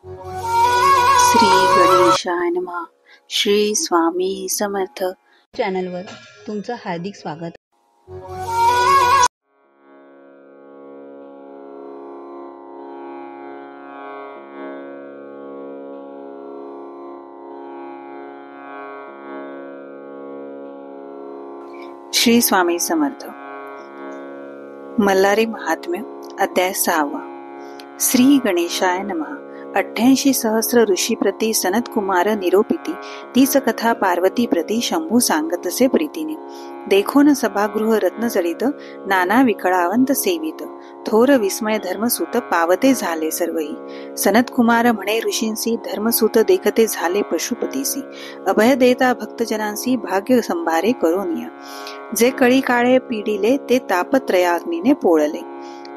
श्री गणेशाय नमः. श्री स्वामी समर्थ चॅनलवर तुमचं हार्दिक स्वागत. श्री स्वामी समर्थ. मल्हारी महात्म्य अध्याय 6. श्री गणेशाय नमः. 88 सहस्र ऋषी प्रती सनत कुमार निरोपिती तीच कथा पार्वती प्रती शंभू सांगतसे प्रीतीने. देखोन सभागृह रत्नजडित नाना विकळावंत सेवित थोर विस्मय धर्मसूत पावते झाले सर्वही. सनत कुमार म्हणे ऋषींसी धर्मसूत देखते झाले पशुपतीसी. अभय देता भक्तजनांसी भाग्य संभारे करोनिया. जे कळी काळे पिडिले ते तापत्रयाग्नीने पोळले.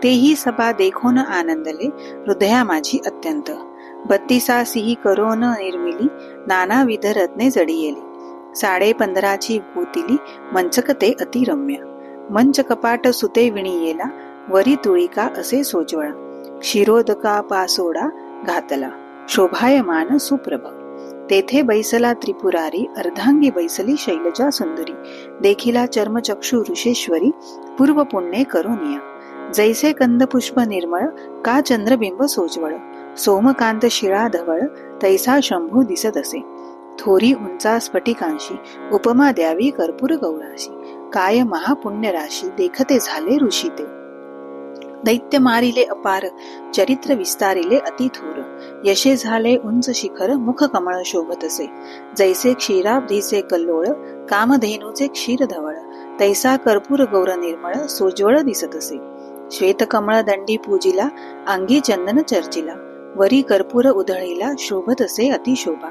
तेही सभा देखोन आनंदले हृदया माझी अत्यंत. 32 करोन निर्मिली नानाविध रत्ने जडियेली. 15.5 भूतिली मंचकते अतिरम्य. मंच कपाट सुते विणियेला वरी तुळिका असे सोज्वळ. क्षीरोदका पासोडा घातला शोभायमान सुप्रभ. तेथे बैसला त्रिपुरारी अर्धांगी बैसली शैलजा सुंदरी. देखिला चर्मचक्षु ऋषेश्वरी पूर्व पुण्ये करोनिया. जैसे कंदपुष्प निर्मळ का चंद्रबिंब सोज्वळ. सोमकांत शिळा धवळ तैसा शंभू दिसत असे. थोरी उंचा स्फटिकांशी उपमा द्यावी कर्पूर गौराशी. काय महापुण्य राशी देखते झाले ऋषी ते. दैत्य मारिले अपार चरित्र विस्तारिले अतिथोर. यशे झाले उंच शिखर मुख कमळ शोभतसे. जैसे क्षीराब्धीचे कल्लोळ कामधेनूचे क्षीर धवळ तैसा कर्पूर गौर निर्मळ सोज्वळ दिसत असे. श्वेत कमळ दंडी पूजिला अंगी चंदन चर्चिला. वरी कर्पूर उधळीला शोभत असे अतिशोभा.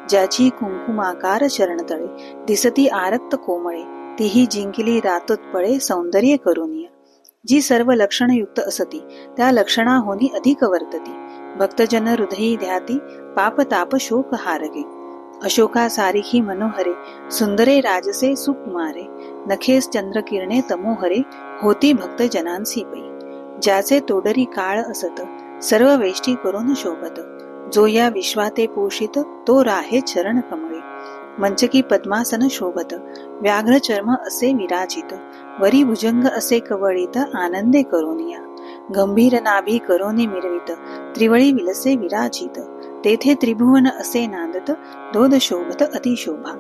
ज्याची कुंकुमाकार चरणतळे दिसती आरक्त कोमळे तीही जिंकिली रातोत्पळे सौंदर्य करुनिया. जी सर्व लक्षणयुक्त असती त्या लक्षणाहोनी अधिक वर्तती. भक्तजन हृदयी ध्याती पाप ताप शोक हारगे. अशोका सारिखी मनोहरे सुंदरे राजसे सुकुमारे. नखेस चंद्रकिरणे तमोहरे होती भक्तजनांसी पै. ज्याचे तोडरी काळ असत सर्व वेष्टी करून शोभत. जो या विश्वाते पोषित तो राहे चरण कमळे. मंचकी पद्मासन शोभत व्याघ्र चर्म असे विराजित. वरी भुजंग असे कवळीत आनंदे करोनिया. गंभीर नाभी करोनी मिरवित त्रिवळी विलसे विराजित. तेथे त्रिभुवन असे नांदत दोध शोभत अतिशोभा.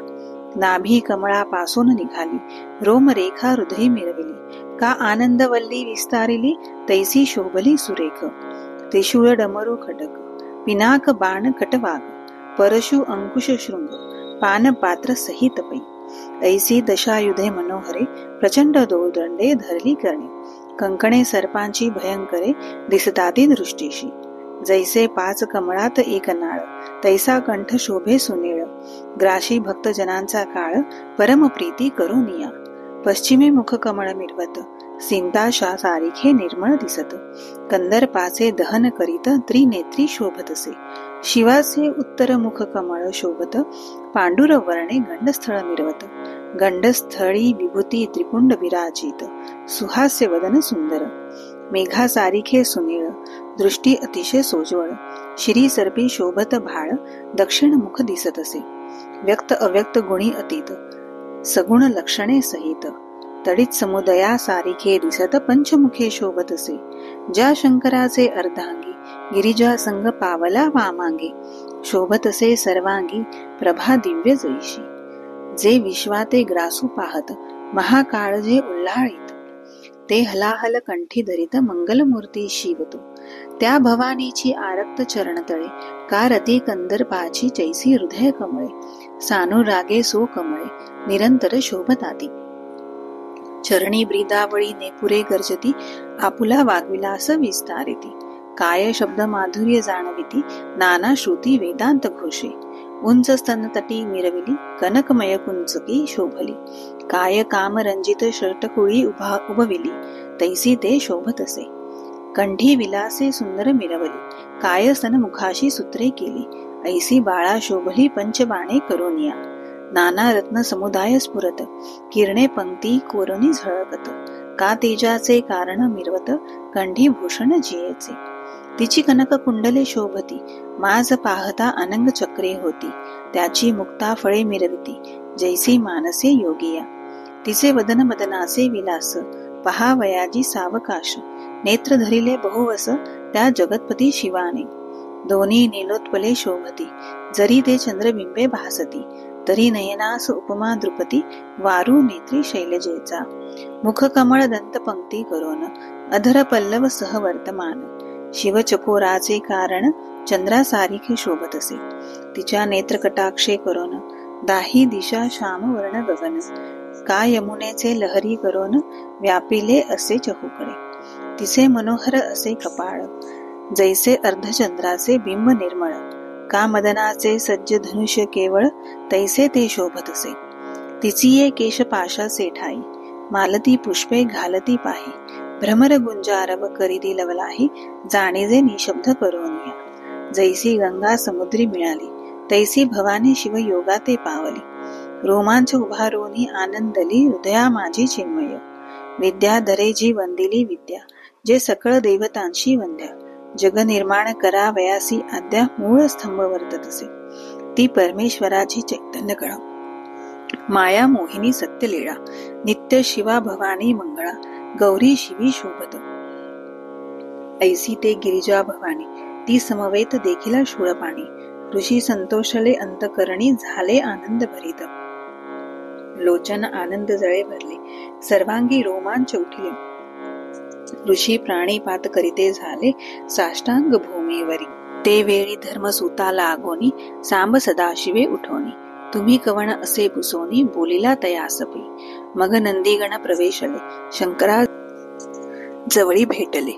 नाभी कमळापासून निघाली रोमरेखा हृदयी मिरविली. का आनंदवल्ली विस्तारिली तैसी शोभली सुरेख. त्रिशूळ डमरू खडक पिनाक बाण कटवाग परशु अंकुश शृंग पान पात्र सहित पै. ऐसी दशायुधे मनोहरे प्रचंड दोदंडे धरली करणे. कंकणे सर्पांची भयंकरे दिसताती दृष्टीशी. जैसे 5 कमळात एक नाळ तैसा कंठ शोभे सुनीळ. ग्राशी भक्तजनांचा काळ परमप्रीती करुनिया. पश्चिमे मुख कमळ मिरवत सिंताशा सारिखे निर्मळ दिसत. कंदर्पाचे दहन करीत त्रिनेत्री शोभतसे. शिवाचे उत्तर मुख कमळ शोभत पांडुर वर्णे गंडस्थळ मिरवत. गंडस्थळी विभूती त्रिपुंड विराजित सुहास्य वदन सुंदर. मेघासारिखे सुनीळ दृष्टी अतिशय सोज्वळ. शिरी सर्पी शोभत भाळ दक्षिण मुख दिसत असे. व्यक्त अव्यक्त गुणी अतीत सगुण लक्षणे सहित. तडित समुदया सारिखे दिसत पंचमुखे शोभत असे. ज्या शंकराचे अर्धांगी गिरिजा संग पावला वामांगे शोभत असे सर्वांगी प्रभा दिव्य जैशी. जे विश्वाते ग्रासू पाहत महाकाळ जे उल्हाळीत ते हलाहल कंठी धरित मंगलमूर्ती शिवतो. त्या भवानीची आरक्त चरणतळे का रती कंदर्पाची चैसी हृदय कमळे. सानुरागे सो कमळे निरंतर शोभताती. चरणी ब्रीदावळी नेपुरे गर्जती आपुला वाग्विलास विस्तारिती. काय शब्द माधुर्य जाणविती नाना श्रुती वेदांत घोषे. उंच स्तनतटी मिरविली कनकमय कुंचकी शोभली. काय कामरंजित षटकुळी उभविली तैसी ते शोभत असे. कंठी विलासे सुंदर मिरवली काय स्तनमुखाशी सूत्रे केली. ऐसी बाळा शोभली पंचबाणे करोनिया. नाना रत्न समुदाय स्फुरत किरणे पंक्ती कोरणी झळकत. का तेजाचे कारण मिरवत कंठी भूषण जियेचे. तिची कनक कुंडले शोभती, माज पाहता अनंग चक्रे होती. त्याची मुक्ता फळे मिरविती, जैसी मानसे योगिया. तिचे वदन मदनाचे विलास, पहावयाजी सावकाश. नेत्र धरिले बहुवस, त्या जगतपती शिवाने. दोन्ही नीलोत्पले शोभती, जरी ते चंद्रबिंबे भासती. तरी नयनास उपमा द्रुपती, वारू नेत्री शैलजेचा. मुख कमळ दंत पंक्ती करोन, अधर पल्लव सह वर्तमान. शिवचकोराचे कारण, चंद्रासारिखे शोभत असे. तिच्या नेत्र कटाक्षे करोन, दाही दिशा श्याम वर्ण गगन. का यमुनेचे लहरी करोन, व्यापिले असे चहूकडे. तिचे मनोहर असे कपाळ, जैसे अर्धचंद्राचे बिंब निर्मळ. का मदनाचे सज्ज धनुष्य केवळ, तैसे ते शोभत असे. तिची ये केश पाशाचे ठाई, मालती पुष्पे घालती पाही. भ्रमर गुंजारव करीती लवलाही, जाणीजे निशब्द करोनिया. जैसी गंगा समुद्री मिळाली, तैसी भवानी शिव योगा ते पावली. रोमांच उभारोनी आनंदली, हृदया माझी चिन्मय. विद्या धरे जी वंदिली विद्या, जे सकळ देवतांशी वंद्या. जग निर्माण करावयासी आद्या, मूळ स्तंभ वर्तत असे. ती परमेश्वराची चैतन्य कळा, माया मोहिनी सत्य लीळा. नित्य शिवा भवानी मंगळा, गौरी शिवी शोभत. ऐसी ते गिरिजा भवानी, ती समवेत देखील शूळपाणी. ऋषी संतोषले अंतकरणी, झाले आनंद भरित. लोचन आनंद जळे भरले, सर्वांगी रोमांच उठले. ऋषी प्राणीपात करीते झाले, साष्टांग भूमीवरी. ते वेळी धर्मसूता लागोनी, सांब सदाशिवे उठोनी. तुम्ही कवण असे पुसोनी, बोलिला तयासपी. मग नंदीगण प्रवेशले, शंकरा जवळी भेटले.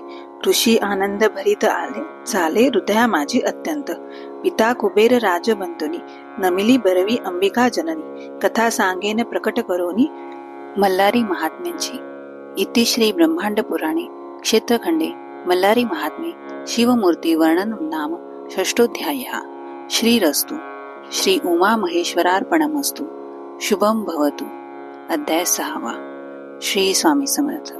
ऋषी आनंद भरीत आले, झाले हृदया माझी अत्यंत. पिता कुबेर राजबंतुनी, नमिली बरवी अंबिका जननी. कथा सांगेन प्रकट करोनी, मल्हारी महात्म्यांची. इति श्री ब्रह्मांड पुराणे क्षेत्रखंडे मल्हारी महात्मे शिवमूर्ती वर्णनम नाम षष्ठोऽध्यायः. श्रीरस्तु. श्री उमा महेश्वरार्पणमस्तु. शुभम भवतु. अध्याय 6. श्री स्वामी समर्थ.